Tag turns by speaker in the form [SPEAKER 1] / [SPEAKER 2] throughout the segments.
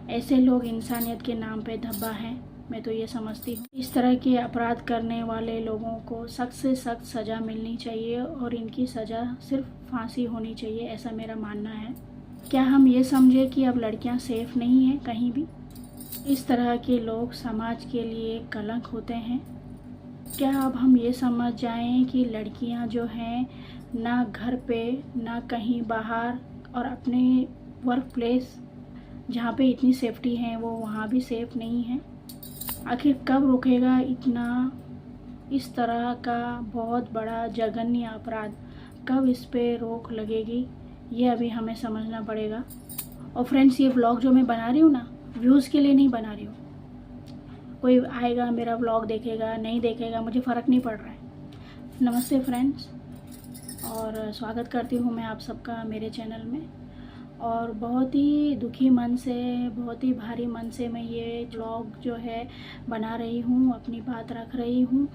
[SPEAKER 1] ऐसे लोग इंसानियत के नाम पे धब्बा हैं, मैं तो ये समझती हूँ। इस तरह के अपराध करने वाले लोगों को सख्त से सख्त सज़ा मिलनी चाहिए और इनकी सज़ा सिर्फ फांसी होनी चाहिए, ऐसा मेरा मानना है। क्या हम ये समझें कि अब लड़कियां सेफ़ नहीं हैं कहीं भी? इस तरह के लोग समाज के लिए कलंक होते हैं। क्या अब हम ये समझ जाएं कि लड़कियां जो हैं ना घर पे ना कहीं बाहर और अपने वर्क प्लेस जहाँ पे इतनी सेफ्टी है वो वहाँ भी सेफ़ नहीं है? आखिर कब रुकेगा इस तरह का बहुत बड़ा जघन्य अपराध? कब इस पे रोक लगेगी, ये अभी हमें समझना पड़ेगा। और फ्रेंड्स, ये व्लॉग जो मैं बना रही हूँ ना, व्यूज़ के लिए नहीं बना रही हूँ। कोई आएगा मेरा व्लॉग देखेगा नहीं देखेगा, मुझे फ़र्क नहीं पड़ रहा है। नमस्ते फ्रेंड्स, और स्वागत करती हूँ मैं आप सबका मेरे चैनल में। और बहुत ही दुखी मन से, बहुत ही भारी मन से मैं ये व्लॉग जो है बना रही हूँ, अपनी बात रख रही हूँ।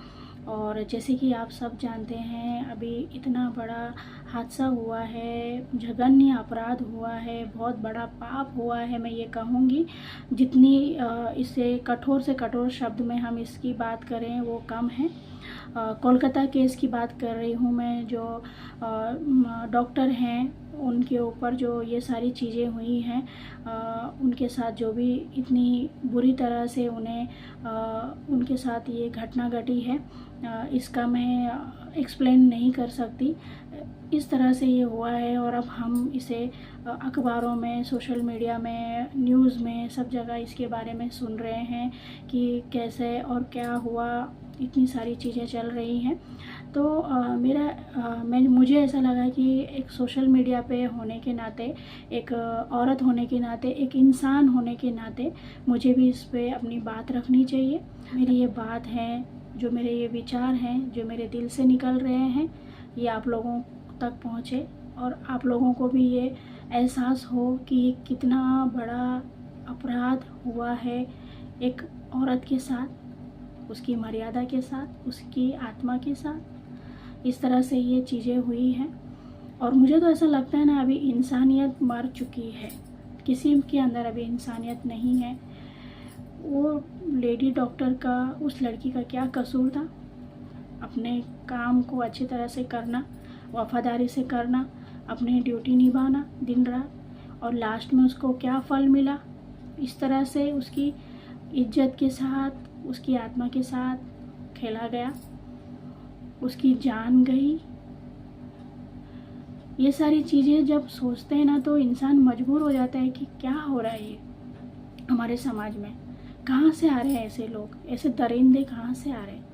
[SPEAKER 1] और जैसे कि आप सब जानते हैं, अभी इतना बड़ा हादसा हुआ है, जघन्य अपराध हुआ है, बहुत बड़ा पाप हुआ है, मैं ये कहूँगी। जितनी इसे कठोर से कठोर शब्द में हम इसकी बात करें वो कम है। कोलकाता केस की बात कर रही हूँ मैं, जो डॉक्टर हैं उनके ऊपर जो ये सारी चीज़ें हुई हैं, उनके साथ जो भी इतनी बुरी तरह से उनके साथ ये घटना घटी है, इसका मैं एक्सप्लेन नहीं कर सकती। इस तरह से ये हुआ है और अब हम इसे अखबारों में, सोशल मीडिया में, न्यूज़ में, सब जगह इसके बारे में सुन रहे हैं कि कैसे और क्या हुआ, इतनी सारी चीज़ें चल रही हैं। तो मुझे ऐसा लगा कि एक सोशल मीडिया पे होने के नाते, एक औरत होने के नाते, एक इंसान होने के नाते मुझे भी इस पे अपनी बात रखनी चाहिए। मेरी ये बात है, जो मेरे ये विचार हैं, जो मेरे दिल से निकल रहे हैं, ये आप लोगों तक पहुँचे और आप लोगों को भी ये एहसास हो कि ये कितना बड़ा अपराध हुआ है एक औरत के साथ, उसकी मर्यादा के साथ, उसकी आत्मा के साथ। इस तरह से ये चीज़ें हुई हैं और मुझे तो ऐसा लगता है ना, अभी इंसानियत मर चुकी है, किसी के अंदर अभी इंसानियत नहीं है। वो लेडी डॉक्टर का, उस लड़की का क्या कसूर था? अपने काम को अच्छी तरह से करना, वफादारी से करना, अपनी ड्यूटी निभाना दिन रात, और लास्ट में उसको क्या फल मिला? इस तरह से उसकी इज्जत के साथ, उसकी आत्मा के साथ खेला गया, उसकी जान गई। ये सारी चीज़ें जब सोचते हैं ना तो इंसान मजबूर हो जाता है कि क्या हो रहा है ये हमारे समाज में। कहाँ से आ रहे हैं ऐसे लोग, ऐसे दरिंदे कहाँ से आ रहे हैं?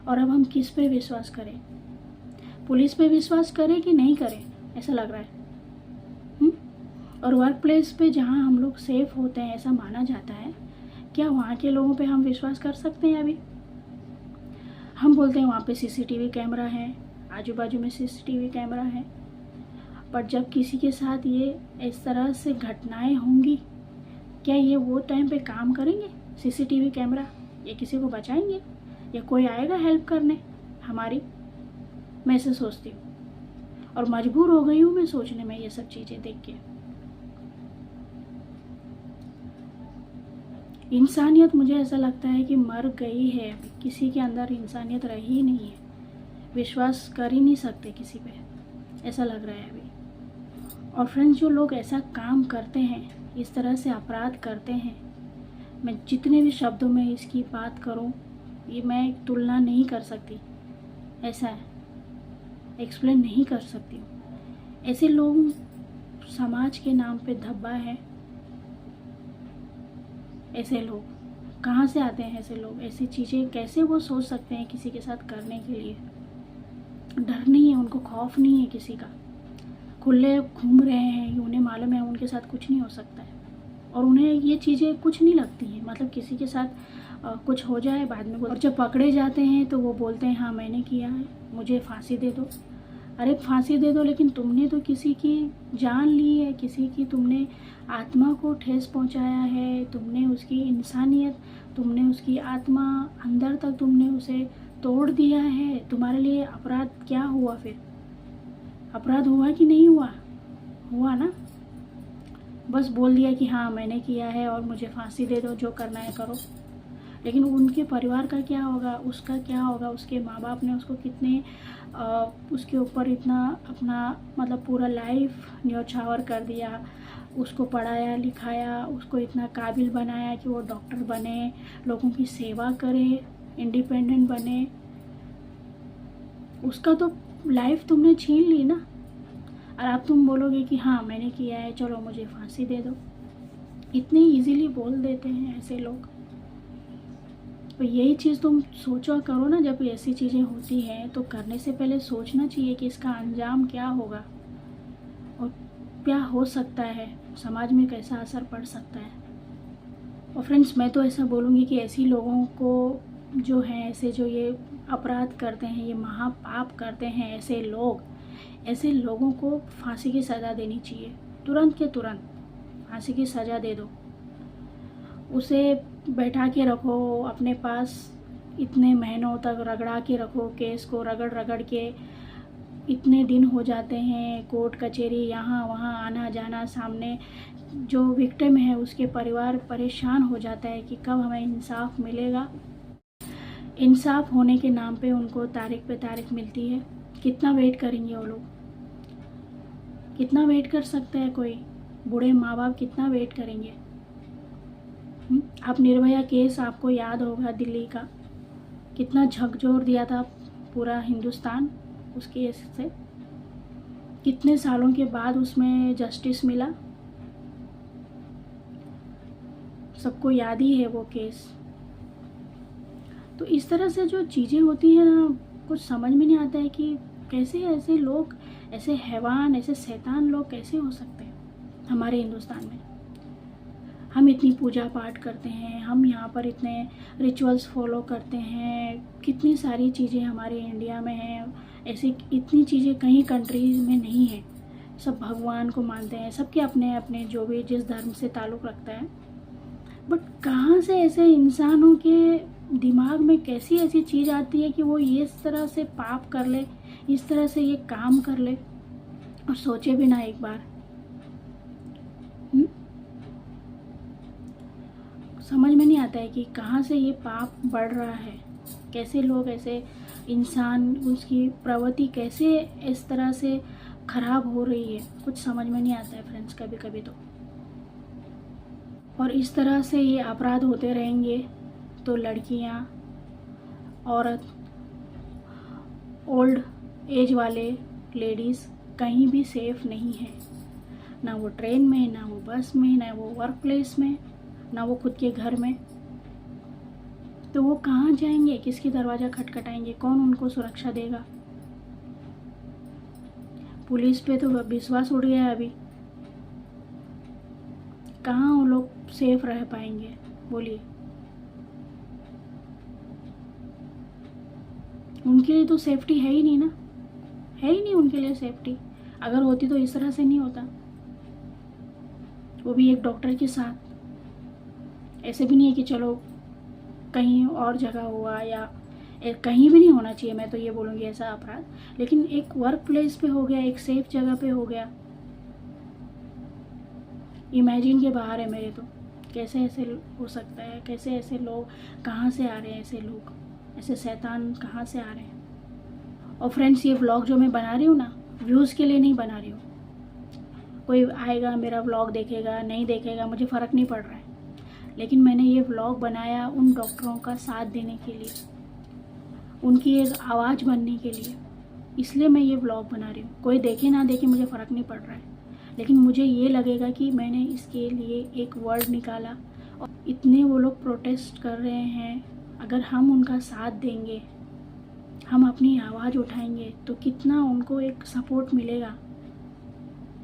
[SPEAKER 1] और अब हम किस पे विश्वास करें? पुलिस पे विश्वास करें कि नहीं करें, ऐसा लग रहा है। और वर्क प्लेस पे जहाँ हम लोग सेफ होते हैं ऐसा माना जाता है, क्या वहाँ के लोगों पे हम विश्वास कर सकते हैं? अभी हम बोलते हैं वहाँ पे सीसीटीवी कैमरा है, आजू बाजू में सीसीटीवी कैमरा है, पर जब किसी के साथ ये इस तरह से घटनाएं होंगी, क्या ये वो टाइम पे काम करेंगे सीसीटीवी कैमरा? ये किसी को बचाएंगे या कोई आएगा हेल्प करने हमारी? मैं ऐसे सोचती हूँ और मजबूर हो गई हूँ मैं सोचने में, ये सब चीज़ें देख के। इंसानियत मुझे ऐसा लगता है कि मर गई है, किसी के अंदर इंसानियत रही नहीं है, विश्वास कर ही नहीं सकते किसी पे, ऐसा लग रहा है अभी। और फ्रेंड्स, जो लोग ऐसा काम करते हैं, इस तरह से अपराध करते हैं, मैं जितने भी शब्दों में इसकी बात करूं, ये मैं तुलना नहीं कर सकती, ऐसा है, एक्सप्लेन नहीं कर सकती हूँ। ऐसे लोग समाज के नाम पे धब्बा है। ऐसे लोग कहाँ से आते हैं? ऐसे लोग ऐसी चीज़ें कैसे वो सोच सकते हैं किसी के साथ करने के लिए? डर नहीं है उनको, खौफ नहीं है किसी का, खुले घूम रहे हैं, उन्हें मालूम है उनके साथ कुछ नहीं हो सकता है और उन्हें ये चीज़ें कुछ नहीं लगती हैं। मतलब किसी के साथ कुछ हो जाए बाद में, और जब पकड़े जाते हैं तो वो बोलते हैं हाँ मैंने किया है, मुझे फांसी दे दो। अरे फांसी दे दो, लेकिन तुमने तो किसी की जान ली है, किसी की तुमने आत्मा को ठेस पहुंचाया है, तुमने उसकी इंसानियत, तुमने उसकी आत्मा अंदर तक तुमने उसे तोड़ दिया है। तुम्हारे लिए अपराध क्या हुआ फिर? अपराध हुआ कि नहीं हुआ? हुआ ना। बस बोल दिया कि हाँ मैंने किया है और मुझे फांसी दे दो, जो करना है करो। लेकिन उनके परिवार का क्या होगा, उसका क्या होगा, उसके माँ बाप ने उसको कितने उसके ऊपर इतना अपना मतलब पूरा लाइफ न्योछावर कर दिया, उसको पढ़ाया लिखाया, उसको इतना काबिल बनाया कि वो डॉक्टर बने, लोगों की सेवा करे, इंडिपेंडेंट बने। उसका तो लाइफ तुमने छीन ली ना, और अब तुम बोलोगे कि हाँ मैंने किया है, चलो मुझे फांसी दे दो। इतने इजीली बोल देते हैं ऐसे लोग। तो यही चीज़ तुम सोचा करो ना, जब ऐसी चीज़ें होती हैं तो करने से पहले सोचना चाहिए कि इसका अंजाम क्या होगा और क्या हो सकता है, समाज में कैसा असर पड़ सकता है। और फ्रेंड्स, मैं तो ऐसा बोलूँगी कि ऐसी लोगों को जो हैं, ऐसे जो ये अपराध करते हैं, ये महापाप करते हैं, ऐसे लोगों को फांसी की सज़ा देनी चाहिए। तुरंत के तुरंत फांसी की सज़ा दे दो। उसे बैठा के रखो अपने पास, इतने महीनों तक रगड़ा के रखो, केस को रगड़ रगड़ के इतने दिन हो जाते हैं, कोर्ट कचहरी यहाँ वहाँ आना जाना, सामने जो विक्टिम है उसके परिवार परेशान हो जाता है कि कब हमें इंसाफ मिलेगा। इंसाफ होने के नाम पे उनको तारीख पे तारीख मिलती है। कितना वेट करेंगे वो लोग, कितना वेट कर सकते हैं कोई बूढ़े माँ बाप, कितना वेट करेंगे। आप निर्भया केस आपको याद होगा, दिल्ली का कितना झकझोर दिया था पूरा हिंदुस्तान उस केस से। कितने सालों के बाद उसमें जस्टिस मिला, सबको याद ही है वो केस। तो इस तरह से जो चीज़ें होती हैं ना, कुछ समझ में नहीं आता है कि कैसे ऐसे लोग, ऐसे हैवान, ऐसे शैतान लोग कैसे हो सकते हैं हमारे हिंदुस्तान में। हम इतनी पूजा पाठ करते हैं, हम यहाँ पर इतने रिचुअल्स फॉलो करते हैं, कितनी सारी चीज़ें हमारे इंडिया में हैं, ऐसी इतनी चीज़ें कहीं कंट्रीज़ में नहीं है। सब भगवान को मानते हैं, सबके अपने अपने जो भी जिस धर्म से ताल्लुक़ रखता है। बट कहाँ से ऐसे इंसानों के दिमाग में कैसी ऐसी चीज़ आती है कि वो इस तरह से पाप कर ले, इस तरह से ये काम कर ले और सोचे भी ना एक बार। समझ में नहीं आता है कि कहाँ से ये पाप बढ़ रहा है, कैसे लोग ऐसे इंसान, उसकी प्रवृत्ति कैसे इस तरह से खराब हो रही है, कुछ समझ में नहीं आता है फ्रेंड्स कभी कभी तो। और इस तरह से ये अपराध होते रहेंगे तो लड़कियां, औरत, ओल्ड एज वाले लेडीज़ कहीं भी सेफ नहीं है, ना वो ट्रेन में, ना वो बस में, ना वो वर्क प्लेस में, ना वो खुद के घर में। तो वो कहाँ जाएंगे, किसकी दरवाज़ा खटखटाएंगे, कौन उनको सुरक्षा देगा। पुलिस पे तो विश्वास उड़ गया है अभी, कहाँ वो लोग सेफ रह पाएंगे बोलिए। उनके लिए तो सेफ्टी है ही नहीं ना, है ही नहीं उनके लिए सेफ्टी। अगर होती तो इस तरह से नहीं होता, वो भी एक डॉक्टर के साथ। ऐसे भी नहीं है कि चलो कहीं और जगह हुआ या कहीं भी नहीं होना चाहिए, मैं तो ये बोलूँगी ऐसा अपराध, लेकिन एक वर्क प्लेस पे हो गया, एक सेफ जगह पे हो गया। इमेजिन के बाहर है मेरे तो, कैसे ऐसे हो सकता है, कैसे ऐसे लोग कहाँ से आ रहे हैं, ऐसे लोग, ऐसे शैतान कहाँ से आ रहे हैं। और फ्रेंड्स, ये व्लॉग जो मैं बना रही हूँ ना, व्यूज़ के लिए नहीं बना रही हूँ। कोई आएगा मेरा व्लॉग देखेगा, नहीं देखेगा, मुझे फ़र्क नहीं पड़ रहा है। लेकिन मैंने ये व्लॉग बनाया उन डॉक्टरों का साथ देने के लिए, उनकी एक आवाज़ बनने के लिए, इसलिए मैं ये व्लॉग बना रही हूँ। कोई देखे ना देखे मुझे फ़र्क नहीं पड़ रहा है, लेकिन मुझे ये लगेगा कि मैंने इसके लिए एक वर्ड निकाला और इतने वो लोग प्रोटेस्ट कर रहे हैं। अगर हम उनका साथ देंगे, हम अपनी आवाज़ उठाएंगे तो कितना उनको एक सपोर्ट मिलेगा।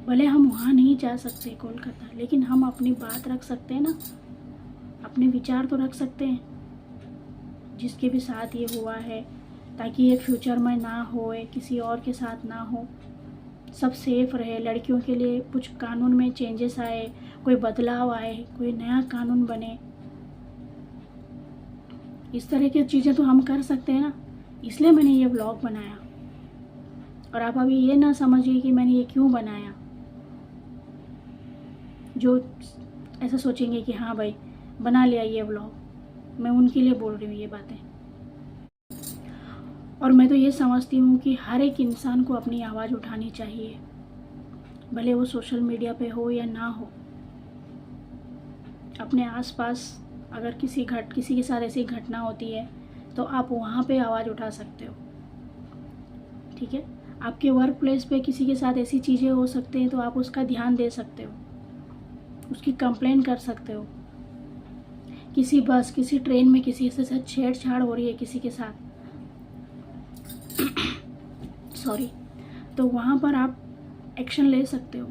[SPEAKER 1] भले हम वहाँ नहीं जा सकते कोलकाता, लेकिन हम अपनी बात रख सकते हैं ना, अपने विचार तो रख सकते हैं जिसके भी साथ ये हुआ है, ताकि ये फ्यूचर में ना होए, किसी और के साथ ना हो, सब सेफ रहे। लड़कियों के लिए कुछ कानून में चेंजेस आए, कोई बदलाव आए, कोई नया कानून बने। इस तरह की चीज़ें तो हम कर सकते हैं ना, इसलिए मैंने ये व्लॉग बनाया। और आप अभी ये ना समझिए कि मैंने ये क्यों बनाया, जो ऐसा सोचेंगे कि हाँ भाई बना लिया ये व्लॉग, मैं उनके लिए बोल रही हूँ ये बातें। और मैं तो ये समझती हूँ कि हर एक इंसान को अपनी आवाज़ उठानी चाहिए, भले वो सोशल मीडिया पे हो या ना हो। अपने आसपास अगर किसी के साथ ऐसी घटना होती है तो आप वहाँ पे आवाज़ उठा सकते हो, ठीक है। आपके वर्क प्लेस पे किसी के साथ ऐसी चीज़ें हो सकती हैं तो आप उसका ध्यान दे सकते हो, उसकी कंप्लेन कर सकते हो। किसी बस, किसी ट्रेन में किसी के साथ छेड़छाड़ हो रही है किसी के साथ सॉरी, तो वहाँ पर आप एक्शन ले सकते हो।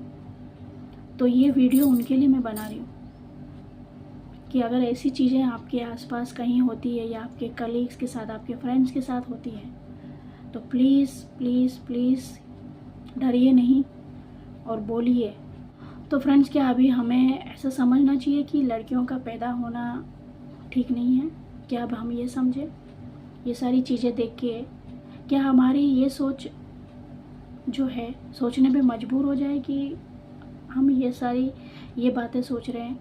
[SPEAKER 1] तो ये वीडियो उनके लिए मैं बना रही हूँ कि अगर ऐसी चीज़ें आपके आसपास कहीं होती है या आपके कलीग्स के साथ, आपके फ्रेंड्स के साथ होती है, तो प्लीज़ प्लीज़ प्लीज़ डरिए नहीं और बोलिए। तो फ्रेंड्स, क्या अभी हमें ऐसा समझना चाहिए कि लड़कियों का पैदा होना ठीक नहीं है? क्या अब हम ये समझें? ये सारी चीज़ें देख के क्या हमारी ये सोच जो है सोचने पे मजबूर हो जाए कि हम ये बातें सोच रहे हैं?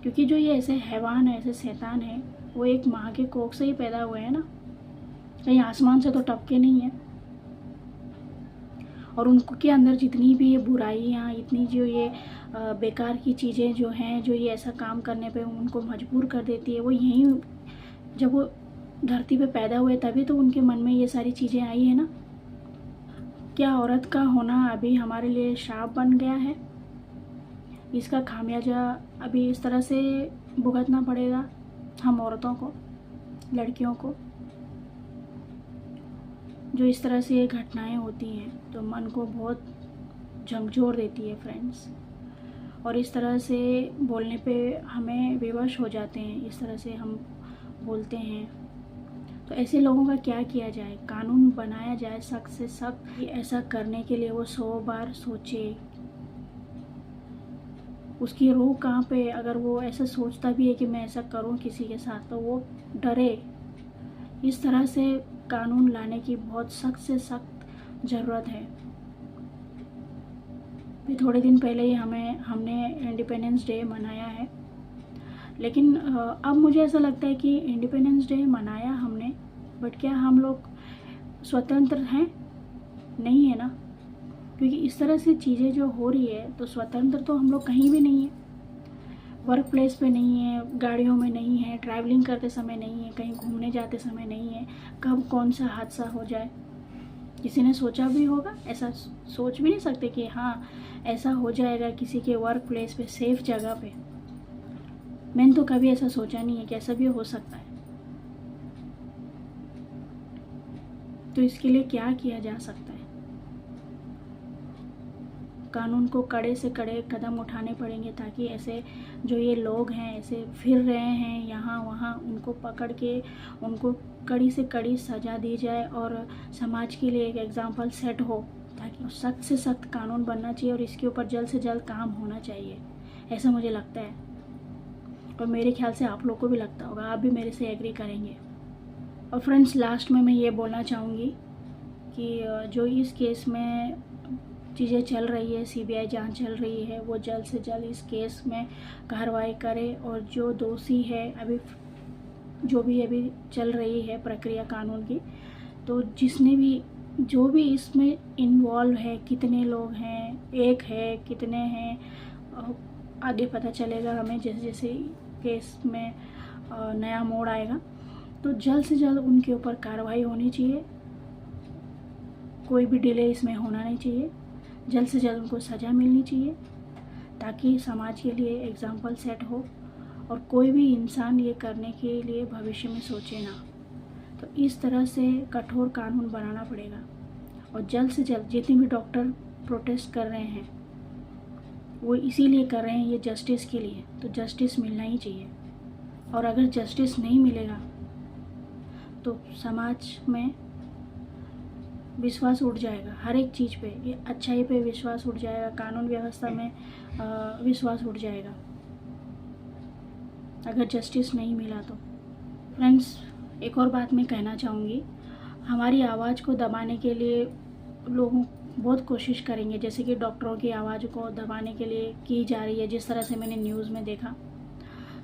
[SPEAKER 1] क्योंकि जो ये ऐसे हैवान है, ऐसे शैतान है, वो एक माँ के कोख से ही पैदा हुए हैं ना, कहीं आसमान से तो टपके नहीं है। और उनको के अंदर जितनी भी ये बुराइयाँ, इतनी जो ये बेकार की चीज़ें जो हैं, जो ये ऐसा काम करने पे उनको मजबूर कर देती है, वो यहीं जब वो धरती पे पैदा हुए तभी तो उनके मन में ये सारी चीज़ें आई है ना। क्या औरत का होना अभी हमारे लिए श्राप बन गया है? इसका खामियाजा अभी इस तरह से भुगतना पड़ेगा हम औरतों को, लड़कियों को। जो इस तरह से ये घटनाएं होती हैं तो मन को बहुत झकझोर देती है फ्रेंड्स। और इस तरह से बोलने पे हमें विवश हो जाते हैं, इस तरह से हम बोलते हैं। तो ऐसे लोगों का क्या किया जाए? कानून बनाया जाए सख्त से सख्त कि ऐसा करने के लिए वो 100 बार सोचे। उसकी रूह कहाँ पे? अगर वो ऐसा सोचता भी है कि मैं ऐसा करूँ किसी के साथ, तो वो डरे। इस तरह से कानून लाने की बहुत सख्त से सख्त ज़रूरत है। भी थोड़े दिन पहले ही हमने इंडिपेंडेंस डे मनाया है, लेकिन अब मुझे ऐसा लगता है कि इंडिपेंडेंस डे मनाया हमने, बट क्या हम लोग स्वतंत्र हैं? नहीं है ना। क्योंकि इस तरह से चीज़ें जो हो रही है तो स्वतंत्र तो हम लोग कहीं भी नहीं है। वर्क प्लेस पे नहीं है, गाड़ियों में नहीं है, ट्रैवलिंग करते समय नहीं है, कहीं घूमने जाते समय नहीं है। कब कौन सा हादसा हो जाए किसी ने सोचा भी होगा? ऐसा सोच भी नहीं सकते कि हाँ ऐसा हो जाएगा किसी के वर्क प्लेस पे, सेफ जगह पे। मैंने तो कभी ऐसा सोचा नहीं है कि ऐसा भी हो सकता है। तो इसके लिए क्या किया जा सकता है? कानून को कड़े से कड़े कदम उठाने पड़ेंगे ताकि ऐसे जो ये लोग हैं, ऐसे फिर रहे हैं यहाँ वहाँ, उनको पकड़ के उनको कड़ी से कड़ी सज़ा दी जाए और समाज के लिए एक एग्जाम्पल सेट हो, ताकि सख्त से सख्त कानून बनना चाहिए और इसके ऊपर जल्द से जल्द काम होना चाहिए, ऐसा मुझे लगता है। और मेरे ख्याल से आप लोग को भी लगता होगा, आप भी मेरे से एग्री करेंगे। और फ्रेंड्स, लास्ट में मैं ये बोलना चाहूँगी कि जो इस केस में चीज़ें चल रही है, सीबीआई जांच चल रही है, वो जल्द से जल्द इस केस में कार्रवाई करे और जो दोषी है, अभी चल रही है प्रक्रिया कानून की, तो जो भी इसमें इन्वॉल्व है, कितने लोग हैं, एक है, कितने हैं, आगे पता चलेगा हमें जैसे जैसे केस में नया मोड़ आएगा। तो जल्द से जल्द उनके ऊपर कार्रवाई होनी चाहिए, कोई भी डिले इसमें होना नहीं चाहिए। जल्द से जल्द उनको सज़ा मिलनी चाहिए ताकि समाज के लिए एग्जाम्पल सेट हो और कोई भी इंसान ये करने के लिए भविष्य में सोचे ना। तो इस तरह से कठोर कानून बनाना पड़ेगा। और जल्द से जल्द जितने भी डॉक्टर प्रोटेस्ट कर रहे हैं वो इसीलिए कर रहे हैं, ये जस्टिस के लिए, तो जस्टिस मिलना ही चाहिए। और अगर जस्टिस नहीं मिलेगा तो समाज में विश्वास उठ जाएगा, हर एक चीज़ पे, ये अच्छाई पे विश्वास उठ जाएगा, कानून व्यवस्था में विश्वास उठ जाएगा अगर जस्टिस नहीं मिला तो। फ्रेंड्स, एक और बात मैं कहना चाहूँगी, हमारी आवाज़ को दबाने के लिए लोगों बहुत कोशिश करेंगे, जैसे कि डॉक्टरों की आवाज़ को दबाने के लिए की जा रही है, जिस तरह से मैंने न्यूज़ में देखा।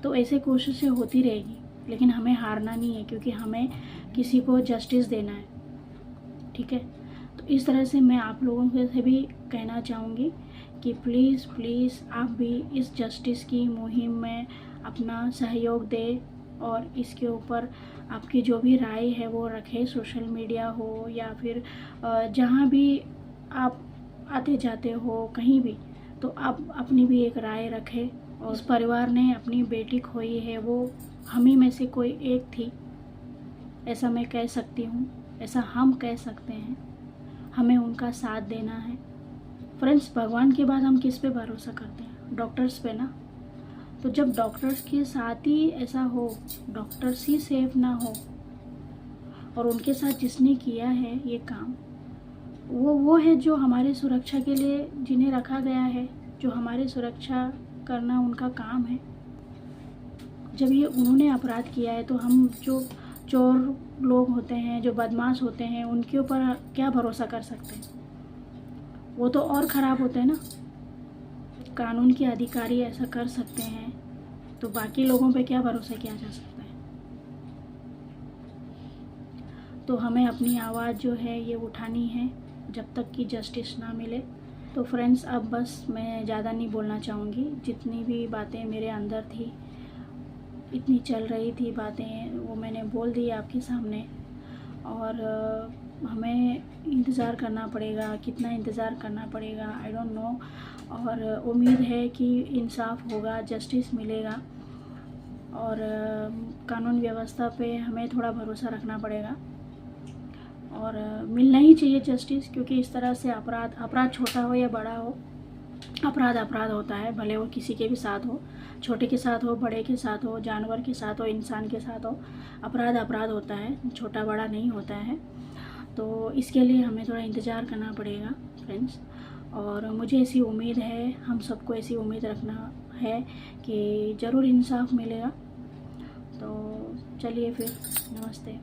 [SPEAKER 1] तो ऐसे कोशिशें होती रहेगी, लेकिन हमें हारना नहीं है, क्योंकि हमें किसी को जस्टिस देना है, ठीक है। तो इस तरह से मैं आप लोगों से भी कहना चाहूँगी कि प्लीज़ प्लीज़ आप भी इस जस्टिस की मुहिम में अपना सहयोग दें, और इसके ऊपर आपकी जो भी राय है वो रखें, सोशल मीडिया हो या फिर जहाँ भी आप आते जाते हो कहीं भी, तो आप अपनी भी एक राय रखें। और उस परिवार ने अपनी बेटी खोई है, वो हम ही में से कोई एक थी, ऐसा मैं कह सकती हूँ, ऐसा हम कह सकते हैं। हमें उनका साथ देना है। फ्रेंड्स, भगवान के बाद हम किस पे भरोसा करते हैं? डॉक्टर्स पे ना। तो जब डॉक्टर्स के साथ ही ऐसा हो, डॉक्टर्स ही सेफ ना हो, और उनके साथ जिसने किया है ये काम, वो है जो हमारी सुरक्षा के लिए जिन्हें रखा गया है, जो हमारी सुरक्षा करना उनका काम है। जब ये उन्होंने अपराध किया है, तो हम जो चोर लोग होते हैं, जो बदमाश होते हैं, उनके ऊपर क्या भरोसा कर सकते हैं? वो तो और ख़राब होते हैं ना। कानून के अधिकारी ऐसा कर सकते हैं, तो बाकी लोगों पे क्या भरोसा किया जा सकता है? तो हमें अपनी आवाज़ जो है ये उठानी है जब तक कि जस्टिस ना मिले। तो फ्रेंड्स, अब बस मैं ज़्यादा नहीं बोलना चाहूँगी। जितनी भी बातें मेरे अंदर थी, इतनी चल रही थी बातें, वो मैंने बोल दी आपके सामने। और हमें इंतज़ार करना पड़ेगा, कितना इंतज़ार करना पड़ेगा आई डोंट नो। और उम्मीद है कि इंसाफ होगा, जस्टिस मिलेगा, और कानून व्यवस्था पे हमें थोड़ा भरोसा रखना पड़ेगा, और मिलना ही चाहिए जस्टिस। क्योंकि इस तरह से अपराध छोटा हो या बड़ा हो, अपराध होता है, भले वो किसी के भी साथ हो, छोटे के साथ हो, बड़े के साथ हो, जानवर के साथ हो, इंसान के साथ हो, अपराध होता है, छोटा बड़ा नहीं होता है। तो इसके लिए हमें थोड़ा इंतज़ार करना पड़ेगा फ्रेंड्स। और मुझे ऐसी उम्मीद है, हम सबको ऐसी उम्मीद रखना है कि ज़रूर इंसाफ मिलेगा। तो चलिए फिर, नमस्ते।